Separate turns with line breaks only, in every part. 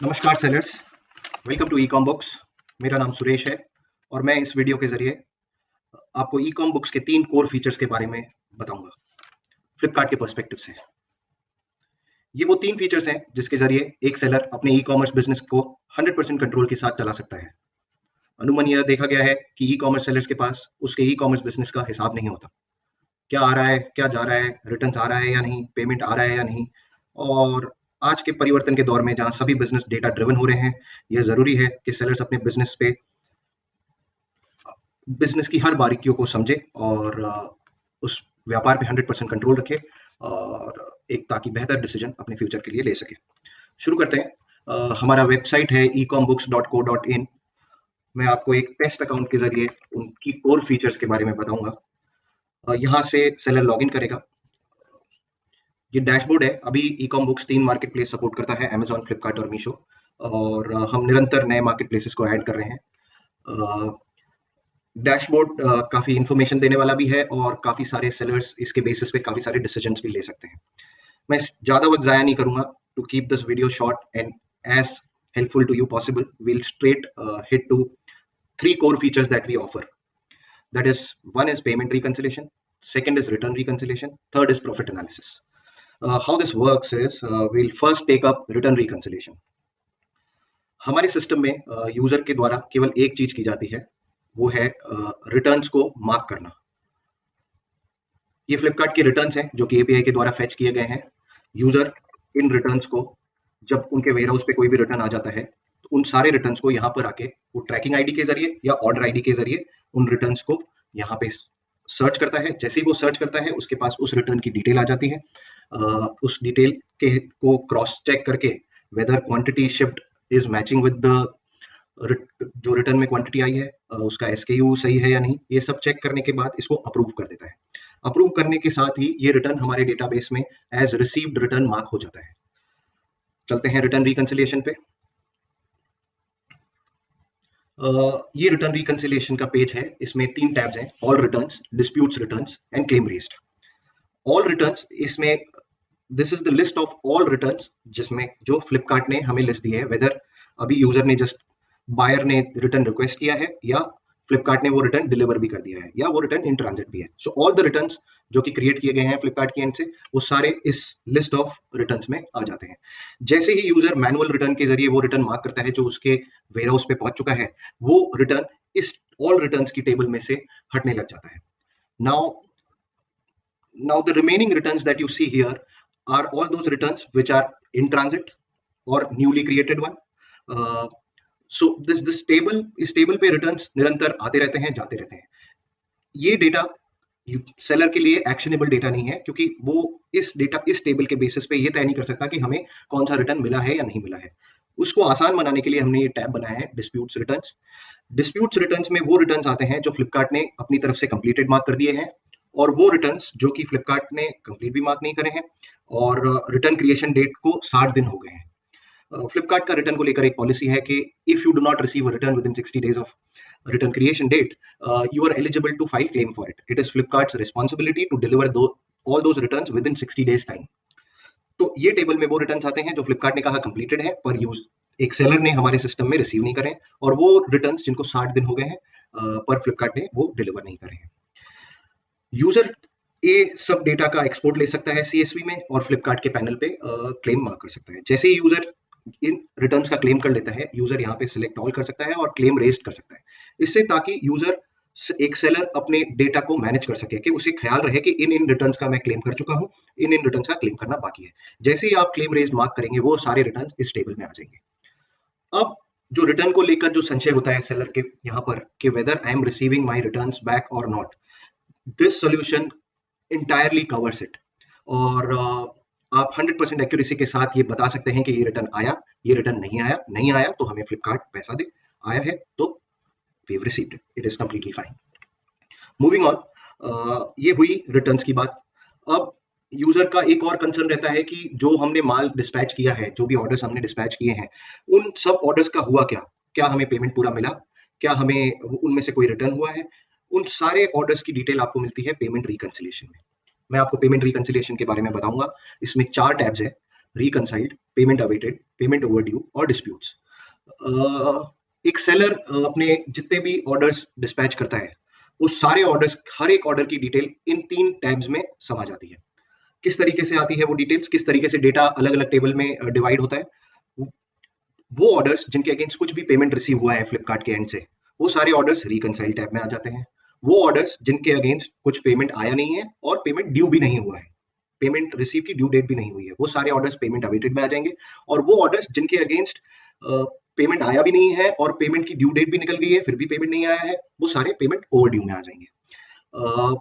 नमस्कार sellers, welcome to ecom books. मेरा नाम सुरेश है और मैं इस वीडियो के ज़रिए आपको ई-कॉम बुक्स के 3 कोर फीचर्स के बारे में बताऊँगा, फ्लिपकार्ट के पर्सपेक्टिव से। ये वो 3 फीचर्स हैं जिसके ज़रिए एक सेलर अपने ई-कॉमर्स बिज़नेस को 100% कंट्रोल के साथ चला सकता है। अमूमन यह देखा गया है कि ई-कॉमर्स सेलर्स के पास उसके ई-कॉमर्स बिज़नेस का हिसाब नहीं होता। क्या आ रहा है, क्या जा रहा है, रिटर्न्स आ रहा है या नहीं, पेमेंट आ रहा है या नहीं। और आज के परिवर्तन के दौर में जहाँ सभी बिज़नेस डेटा ड्रिवन हो रहे हैं, यह ज़रूरी है कि सेलर्स अपने बिज़नेस की हर बारीकियों को समझे और उस व्यापार पे 100% कंट्रोल रखे और एक ताकि बेहतर डिसीजन अपने फ्यूचर के लिए ले सके। शुरू करते हैं। हमारा वेबसाइट है ecomBooks.co.in। मैं आपको एक टेस्ट अकाउंट के ज़रिए उनकी कोर फीचर्स के बारे में बताऊँगा। यहाँ से सेलर लॉगिन करेगा। ये डैशबोर्ड है। अभी e-com books 3 market place support करता है, अमेज़न, फ्लिपकार्ट और मीशो। और हम निरंतर नए मार्केट प्लेसेस को ऐड कर रहे हैं। डैशबोर्ड काफ़ी इन्फॉर्मेशन देने वाला भी है और काफ़ी सारे सेलर्स इसके बेसिस पे काफ़ी सारे डिसीजंस भी ले सकते हैं। मैं ज़्यादा वक्त ज़ाया नहीं करूँगा। To keep this video short and as helpful to you possible, we'll straight hit to 3 core features that we offer. That is, one is payment reconciliation, second is return reconciliation, third is profit analysis. How this works is, we'll first take up return reconciliation. हमारे system में user के द्वारा केवल एक चीज की जाती है, वो है रिटर्न्स को मार्क करना। ये फ्लिपकार्ट के रिटर्न्स हैं जो कि एपीआई के द्वारा फेच किए गए हैं। यूजर इन रिटर्न्स को, जब उनके वेयरहाउस पे कोई भी रिटर्न आ जाता है, तो उन सारे रिटर्न्स को यहाँ पर आके वो ट्रैकिंग आईडी के जरिए या ऑर्डर आईडी के जरिए उन रिटर्न्स को यहाँ पे सर्च करता है। जैसे ही वो सर्च करता है, उसके पास उस रिटर्न की डिटेल आ जाती है। उस डिटेल के को क्रॉस चेक करके whether quantity shift is matching with the जो रिटर्न में क्वांटिटी आई है, उसका एसकेयू सही है या नहीं, ये सब चेक करने के बाद इसको अप्रूव कर देता है। अप्रूव करने के साथ ही ये रिटर्न हमारे डेटाबेस में एज रिसीव्ड रिटर्न मार्क हो जाता है। चलते हैं रिटर्न रिकंसिलिएशन पे। ये रिटर्न रिकंसिलिएशन का पेज है। इसमें 3 टैब्स हैं, all returns, disputes returns and claim raised. All returns, इसमें this is the list of all returns जिसमें जो फ्लिपकार्ट ने हमें लिस्ट दी है, वेदर अभी यूजर ने जस्ट बायर ने रिटर्न रिक्वेस्ट किया है या फ्लिपकार्ट ने वो रिटर्न डिलीवर भी कर दिया है या वो रिटर्न इन ट्रांजिट भी है। सो ऑल द रिटर्न्स जो कि क्रिएट किए गए हैं फ्लिपकार्ट की एंड से, वो सारे इस लिस्ट ऑफ रिटर्न्स में आ जाते हैं। जैसे ही यूजर मैनुअल रिटर्न के जरिए वो रिटर्न मार्क करता है जो उसके वेयरहाउस पे पहुंच चुका है, वो रिटर्न इस ऑल रिटर्न्स की टेबल में से हटने लग जाता है। Now the remaining returns that you see here are all those returns which are in transit or newly created one. So this table, इस टेबल पे रिटर्न्स निरंतर आते रहते हैं, जाते रहते हैं। ये डेटा सेलर के लिए एक्शनेबल डेटा नहीं है, क्योंकि वो इस टेबल के बेसिस पे ये तय नहीं कर सकता कि हमें कौन सा रिटर्न मिला है या नहीं मिला है। उसको आसान बनाने के लिए हमने ये टैब बनाया है, डिस्प्यूट्स रिटर्न्स। डिस्प्यूट्स रिटर्न्स में वो रिटर्न्स आते हैं जो फ्लिपकार्ट ने अपनी तरफ से कंप्लीटेड मार्क कर दिए हैं, और वो रिटर्न्स जो कि फ्लिपकार्ट ने कंप्लीट भी मार्क नहीं करे हैं और रिटर्न क्रिएशन डेट को 60 दिन हो गए हैं। फ्लिपकार्ट का रिटर्न को लेकर एक पॉलिसी है कि if you do not receive a return with in 60 days of return creation date, you are eligible to file claim for it. It is Flipkart's responsibility to deliver all those returns within 60 days time. तो ये table में वो returns आते हैं जो फ्लिपकार्ट ने कहा completed है, पर यूज एक सेलर ने हमारे सिस्टम में रिसीव नहीं करे, और वो रिटर्न्स जिनको 60 दिन हो गए हैं पर फ्लिपकार्ट ने वो डिलीवर नहीं करे हैं। यूजर ये सब डेटा का एक्सपोर्ट ले सकता है सीएसवी में और फ्लिपकार्ट के पैनल पे क्लेम मार्क कर सकता है। जैसे ही यूजर इन रिटर्न्स का क्लेम कर लेता है, यूजर यहाँ पे सिलेक्ट ऑल कर सकता है और क्लेम रेस्ट कर सकता है। इससे ताकि यूजर एक सेलर अपने डेटा को मैनेज कर सके, कि उसे ख्याल रहे कि इन रिटर्न्स का मैं क्लेम कर चुका हूँ, इन रिटर्न्स का क्लेम करना बाकी है। जैसे ही आप क्लेम रेज मार्क करेंगे, वो सारे रिटर्न्स इस टेबल में आ जाएंगे। अब जो रिटर्न को लेकर जो संशय होता है सेलर के यहाँ पर कि whether I am receiving my returns back और not, this solution entirely covers it. और आप 100% एक्यूरेसी के साथ ये बता सकते हैं कि ये रिटर्न आया, ये रिटर्न नहीं आया। नहीं आया तो हमें फ्लिपकार्ट पैसा दे, आया है तो we have received it, it is completely fine. Moving on, ये हुई रिटर्न्स की बात। अब यूजर का एक और कंसर्न रहता है कि जो हमने माल डिस्पैच किया है, जो भी ऑर्डर्स हमने डिस्पैच किए हैं, उन सब ऑर्डर्स का हुआ क्या? क्या हमें पेमेंट पूरा मिला? क्या हमें उनमें से कोई रिटर्न हुआ है? उन सारे ऑर्डर्स की डिटेल आपको मिलती है पेमेंट रिकंसिलिएशन में। मैं आपको पेमेंट रिकंसिलिएशन के बारे में बताऊंगा। इसमें 4 टैब्स है। Reconciled, payment awaited, payment overdue और डिस्प्यूट्स। एक सेलर अपने जितने भी ऑर्डर्स डिस्पैच करता है, वो सारे ऑर्डर्स, हर एक ऑर्डर की डिटेल इन 3 टैब्स में समा जाती है। किस तरीके से आती है वो डिटेल्स, किस तरीके से डेटा अलग अलग टेबल में डिवाइड होता है। वो ऑर्डर्स जिनके अगेंस्ट कुछ भी पेमेंट रिसीव हुआ है फ्लिपकार्ट के एंड से, वो सारे ऑर्डर्स रिकनसाइल टैब में आ जाते हैं। वो ऑर्डर्स जिनके अगेंस्ट कुछ पेमेंट आया नहीं है और पेमेंट ड्यू भी नहीं हुआ है, पेमेंट रिसीव की ड्यू डेट भी नहीं हुई है, वो सारे ऑर्डर्स पेमेंट अवेटेड में आ जाएंगे। और वो ऑर्डर्स जिनके अगेंस्ट पेमेंट आया भी नहीं है और पेमेंट की ड्यू डेट भी निकल गई है फिर भी पेमेंट नहीं आया है, वो सारे पेमेंट ओवर ड्यू में आ जाएंगे। अ,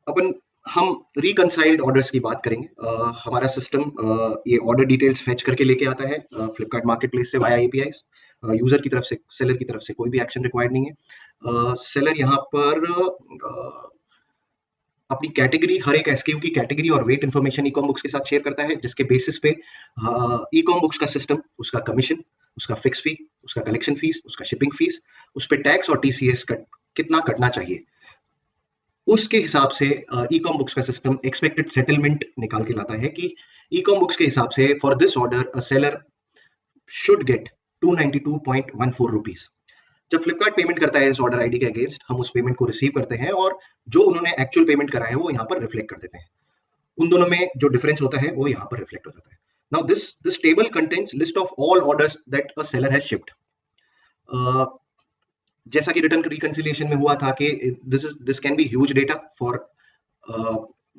अपन हम रिकनसाइल्ड ऑर्डर्स की बात करेंगे। हमारा सिस्टम ये ऑर्डर डिटेल्स फेच करके लेके आता है फ्लिपकार्ट मार्केट प्लेस से वाया एपीआईज। यूजर की तरफ से, सेलर की तरफ से कोई भी एक्शन रिक्वायर्ड नहीं है। सेलर यहाँ पर अपनी कैटेगरी, हर एक एसक्यू की कैटेगरी और वेट इन्फॉर्मेशन ईकॉम बुक्स के साथ शेयर करता है, जिसके बेसिस पे ईकॉम बुक्स का सिस्टम उसका कमीशन, उसका फिक्स फी, उसका कलेक्शन फीस, उसका शिपिंग फीस, उस पर टैक्स और टीसीएस कितना कटना चाहिए, उसके हिसाब से ई-कॉम बुक्स का सिस्टम एक्सपेक्टेड सेटलमेंट निकाल के लाता है कि ई-कॉम बुक्स के हिसाब से for this order a seller should get 292.14 rupees. जब फ्लिपकार्ट पेमेंट करता है इस ऑर्डर आईडी के अगेंस्ट, हम उस पेमेंट को रिसीव करते हैं और जो उन्होंने एक्चुअल पेमेंट करा है वो यहाँ पर रिफ्लेक्ट कर देते हैं। उन दोनों में जो डिफरेंस होता है वो यहाँ पर रिफ्लेक्ट हो जाता है। Now this table contains list of all orders that a seller has shipped. जैसा कि रिटर्न रिकंसिलिएशन में हुआ था कि this can be huge data for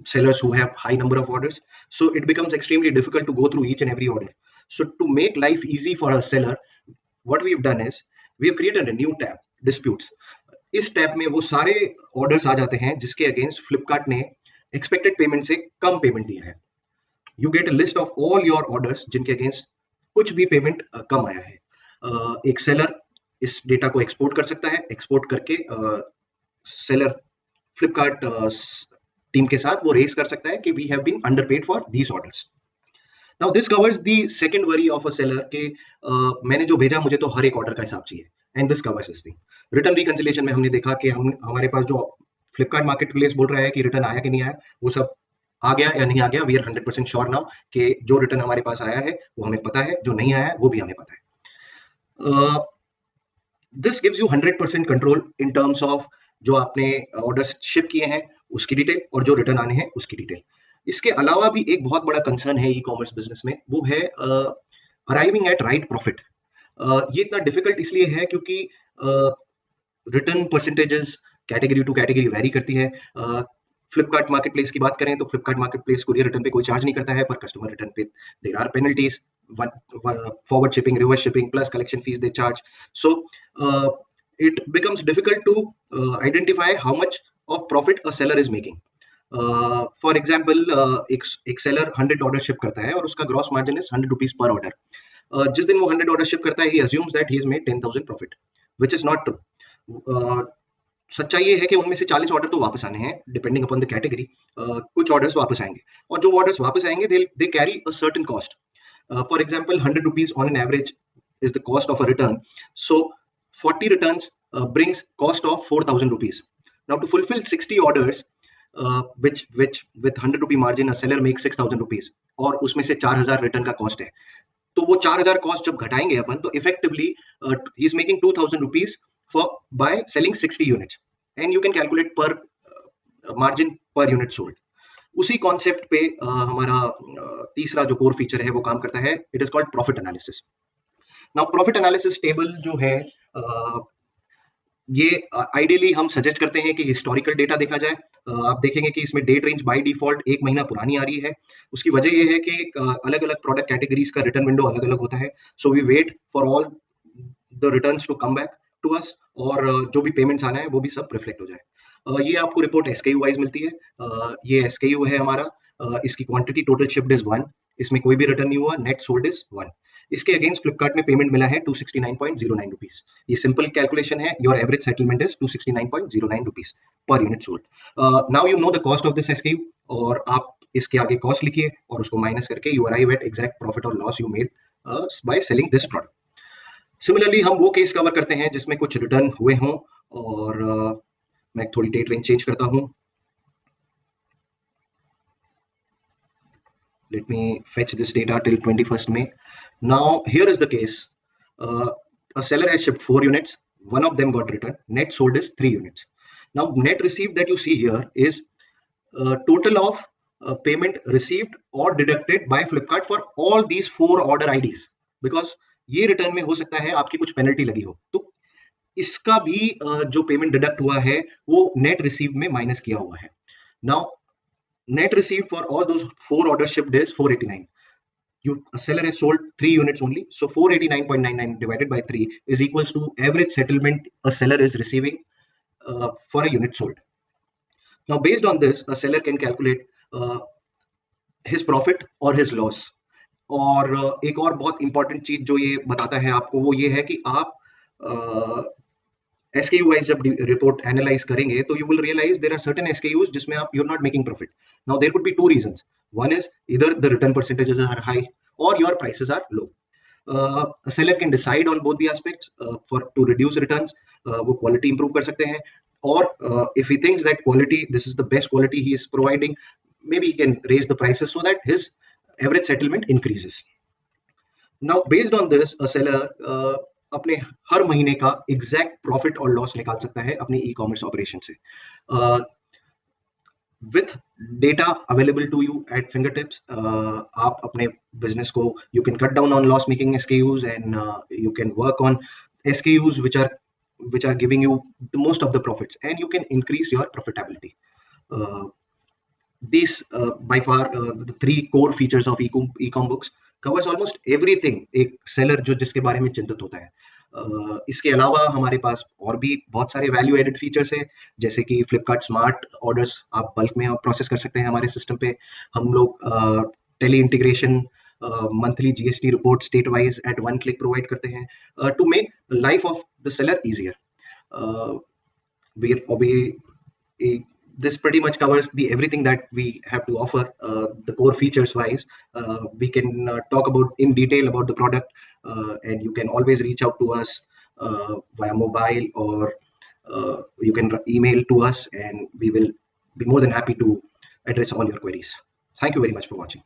sellers who have high number of orders, so it becomes extremely difficult to go through each and every order. So to make life easy for a seller, what we've done is we have created a new tab, disputes. इस tab में वो सारे orders आ जाते हैं जिसके against Flipkart ने expected payment से कम payment दिया है। You get a list of all your orders जिनके अगेंस्ट कुछ भी पेमेंट कम आया है। एक सेलर इस डेटा को एक्सपोर्ट कर सकता है, एक्सपोर्ट करके सेलर फ्लिपकार्ट टीम के साथ वो रेस कर सकता है कि we have been underpaid for these orders. Now this covers the second worry of a seller के मैंने जो भेजा मुझे तो हर एक ऑर्डर का हिसाब चाहिए, and this covers this thing. Return reconciliation में हमने देखा कि हम हमारे पास जो फ्लिपकार्ट मार्केट प्लेस बोल रहा है कि रिटर्न आया कि नहीं आया, वो सब आ गया या नहीं आ गया। वी आर 100% श्योर नाउ कि जो रिटर्न हमारे पास आया है वो हमें पता है, जो नहीं आया है वो भी हमें पता है। This gives you 100% control in terms of जो आपने ऑर्डर्स शिप किए हैं उसकी डिटेल और जो रिटर्न आने हैं उसकी डिटेल। इसके अलावा भी एक बहुत बड़ा कंसर्न है ई कॉमर्स बिजनेस में, वो है अराइविंग एट राइट प्रॉफिट। ये इतना डिफिकल्ट इसलिए है क्योंकि return percentages category to category vary करती है। फ्लिपकार्ट मार्केट प्लेस की बात करें तो Flipkart market place courier return पे कोई चार्ज नहीं करता है, पर कस्टमर रिटर्न पे there are penalties, forward shipping, reverse shipping, plus collection fees they charge. So it becomes difficult to identify how much of profit a seller is making. For example, एक seller 100 order ship करता है और उसका gross margin is 100 rupees per order. जिस दिन वो 100 order ship करता है, he assumes that he has made 10,000 profit, which is not true. सच्चाई ये है कि उनमें से 40 ऑर्डर तो वापस आने हैं डिपेंडिंग अपॉन द कैटेगरी। कुछ ऑर्डर्स वापस आएंगे और जो ऑर्डर्स वापस आएंगे they carry a certain cost. For example, 100 rupees on an average is the cost of a return. So 40 returns brings cost of 4,000 rupees. Now to fulfill 60 orders, which with 100 rupee margin, a seller makes 6,000 rupees. और उसमें से 4,000 return का cost है, तो वो 4,000 cost जब घटाएंगे अपन, तो effectively he is making 2,000 rupees for by selling 60 units, and you can calculate पर मार्जिन पर यूनिट सोल्ड। उसी कॉन्सेप्ट पे हमारा तीसरा जो कोर फीचर है वो काम करता है, it is called profit analysis. Now profit analysis table जो है ये आइडियली हम सजेस्ट करते हैं कि हिस्टोरिकल डेटा देखा जाए। आप देखेंगे कि इसमें डेट रेंज बाय डिफॉल्ट 1 महीना पुरानी आ रही है। उसकी वजह ये है कि अलग अलग प्रोडक्ट कैटेगरीज का रिटर्न विंडो अलग अलग होता है, so we wait for all the returns to come back to us, और जो भी पेमेंट्स आना है वो भी सब रिफ्लेक्ट हो जाए। ये आपको रिपोर्ट एसकेयू वाइज मिलती है। ये एसकेयू है हमारा, इसकी क्वांटिटी टोटल शिप्ड इज 1, इसमें कोई भी रिटर्न नहीं हुआ, नेट सोल्ड इज 1। इसके अगेंस्ट फ्लिपकार्ट में पेमेंट मिला है 269.09 रुपीज। ये सिंपल कैलकुलेशन है, your average settlement is 269.09 rupees per unit sold. Now you know the cost of this SKU, और आप इसके आगे कॉस्ट लिखिए और उसको माइनस करके you arrive at exact profit और loss you made by selling this product. Similarly हम वो केस कवर करते हैं जिसमें कुछ रिटर्न हुए हों, और मैं थोड़ी डेट रेंज चेंज करता हूं। Let me fetch this data till 21st May. Now, here is the case. A seller has shipped 4 units. One of them got returned. Net sold is 3 units. Now, net received that you see here is total of payment received or deducted by Flipkart for all these 4 order IDs. Because ये return में हो सकता है आपकी कुछ penalty लगी हो, तो इसका भी जो पेमेंट डिडक्ट हुआ है वो नेट रिसीव में माइनस किया हुआ है. Now net received for all those 4 orders shipped is 489. A seller has sold 3 units only, so 489.99 divided by 3 is equals to average settlement a seller is receiving for a unit sold. Now, based on this, a seller can calculate his profit or his loss. और एक और बहुत important चीज जो ये बताता है आपको वो ये है कि आप SKU वाइज जब रिपोर्ट एनालाइज करेंगे तो you will realise there are certain SKUs जिसमें आप you are not making profit. Now there could be 2 reasons. One is either the return percentages are high or your prices are low. A seller can decide on both the aspects for to reduce returns. वो quality improve कर सकते हैं, or if he thinks that quality, this is the best quality he is providing, maybe he can raise the prices so that his average settlement increases. Now, based on this, a seller अपने हर महीने का exact profit और loss निकाल सकता है अपनी e commerce operation से. With data available to you at finger tips, आप अपने बिजनेस को you can cut down on loss making SKUs and you can work on SKUs which are giving you the most of the profits, and you can increase your profitability. These by far the 3 core features of e-com books covers almost everything एक seller जो जिसके बारे में चिंतित होता है. इसके अलावा हमारे पास और भी बहुत सारे वैल्यू एडेड फीचर्स है, जैसे कि फ्लिपकार्ट स्मार्ट ऑर्डर्स आप बल्क में प्रोसेस कर सकते हैं हमारे सिस्टम पे. हम लोग Tally integration, monthly GST report state wise at 1 click provide करते हैं to make life of the seller easier. This pretty much covers everything that we have to offer. The core features wise, we can talk about in detail about the product, and you can always reach out to us via mobile, or you can email to us, and we will be more than happy to address all your queries. Thank you very much for watching.